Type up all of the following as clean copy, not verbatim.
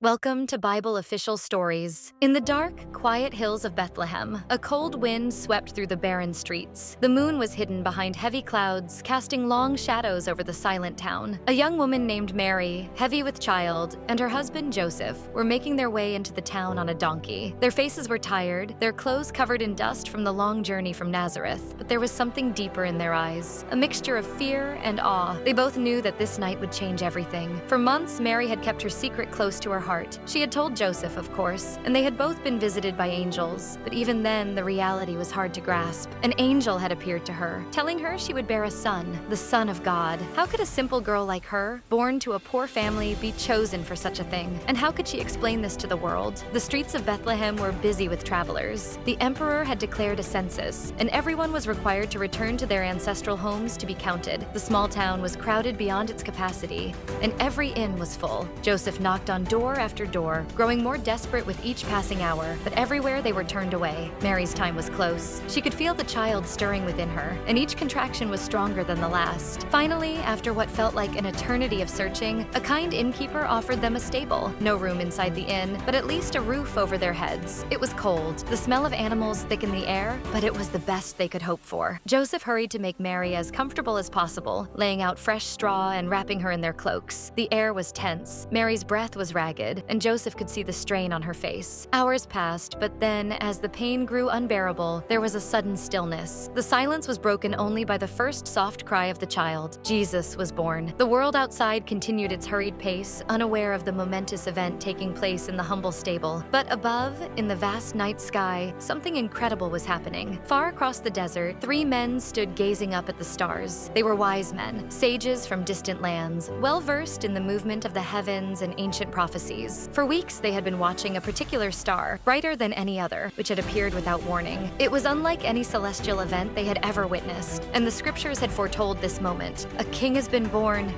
Welcome to Bible Official Stories. In the dark, quiet hills of Bethlehem, a cold wind swept through the barren streets. The moon was hidden behind heavy clouds, casting long shadows over the silent town. A young woman named Mary, heavy with child, and her husband Joseph were making their way into the town on a donkey. Their faces were tired, their clothes covered in dust from the long journey from Nazareth, but there was something deeper in their eyes, a mixture of fear and awe. They both knew that this night would change everything. For months, Mary had kept her secret close to her heart. She had told Joseph, of course, and they had both been visited by angels, but even then, the reality was hard to grasp. An angel had appeared to her, telling her she would bear a son, the Son of God. How could a simple girl like her, born to a poor family, be chosen for such a thing? And how could she explain this to the world? The streets of Bethlehem were busy with travelers. The emperor had declared a census, and everyone was required to return to their ancestral homes to be counted. The small town was crowded beyond its capacity, and every inn was full. Joseph knocked on door after door, growing more desperate with each passing hour, but everywhere they were turned away. Mary's time was close. She could feel the child stirring within her, and each contraction was stronger than the last. Finally, after what felt like an eternity of searching, a kind innkeeper offered them a stable. No room inside the inn, but at least a roof over their heads. It was cold. The smell of animals thickened the air, but it was the best they could hope for. Joseph hurried to make Mary as comfortable as possible, laying out fresh straw and wrapping her in their cloaks. The air was tense. Mary's breath was ragged, and Joseph could see the strain on her face. Hours passed, but then, as the pain grew unbearable, there was a sudden stillness. The silence was broken only by the first soft cry of the child. Jesus was born. The world outside continued its hurried pace, unaware of the momentous event taking place in the humble stable. But above, in the vast night sky, something incredible was happening. Far across the desert, three men stood gazing up at the stars. They were wise men, sages from distant lands, well-versed in the movement of the heavens and ancient prophecies. For weeks, they had been watching a particular star, brighter than any other, which had appeared without warning. It was unlike any celestial event they had ever witnessed, and the scriptures had foretold this moment. "A king has been born,"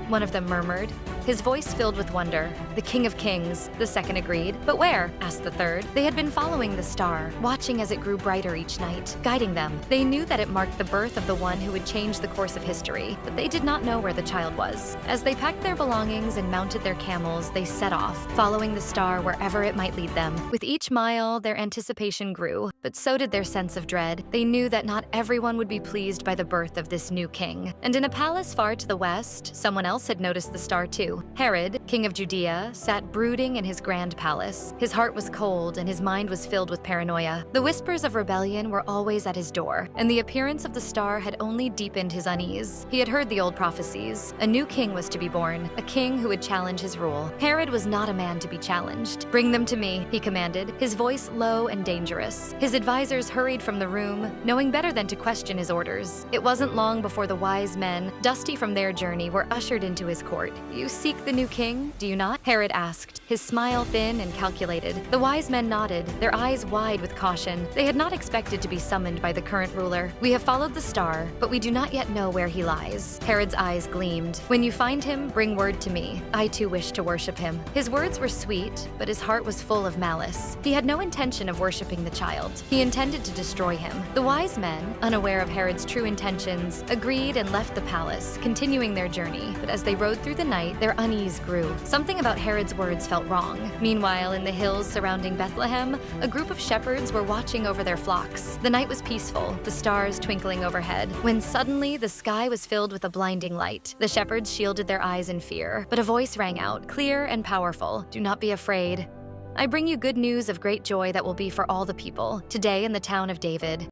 one of them murmured, his voice filled with wonder. "The King of Kings," the second agreed. "But where?" asked the third. They had been following the star, watching as it grew brighter each night, guiding them. They knew that it marked the birth of the one who would change the course of history, but they did not know where the child was. As they packed their belongings and mounted their camels, they set off, following the star wherever it might lead them. With each mile, their anticipation grew, but so did their sense of dread. They knew that not everyone would be pleased by the birth of this new king. And in a palace far to the west, someone else had noticed the star too. Herod, king of Judea, sat brooding in his grand palace. His heart was cold and his mind was filled with paranoia. The whispers of rebellion were always at his door, and the appearance of the star had only deepened his unease. He had heard the old prophecies. A new king was to be born, a king who would challenge his rule. Herod was not a man to be challenged. "Bring them to me," he commanded, his voice low and dangerous. His advisors hurried from the room, knowing better than to question his orders. It wasn't long before the wise men, dusty from their journey, were ushered into his court. "You seek the new king, do you not?" Herod asked, his smile thin and calculated. The wise men nodded, their eyes wide with caution. They had not expected to be summoned by the current ruler. "We have followed the star, but we do not yet know where he lies." Herod's eyes gleamed. "When you find him, bring word to me. I too wish to worship him." His words were sweet, but his heart was full of malice. He had no intention of worshiping the child. He intended to destroy him. The wise men, unaware of Herod's true intentions, agreed and left the palace, continuing their journey. But as they rode through the night, their unease grew. Something about Herod's words felt wrong. Meanwhile, in the hills surrounding Bethlehem, a group of shepherds were watching over their flocks. The night was peaceful, the stars twinkling overhead, when suddenly the sky was filled with a blinding light. The shepherds shielded their eyes in fear, but a voice rang out, clear and powerful. "Do not be afraid. I bring you good news of great joy that will be for all the people, today in the town of David."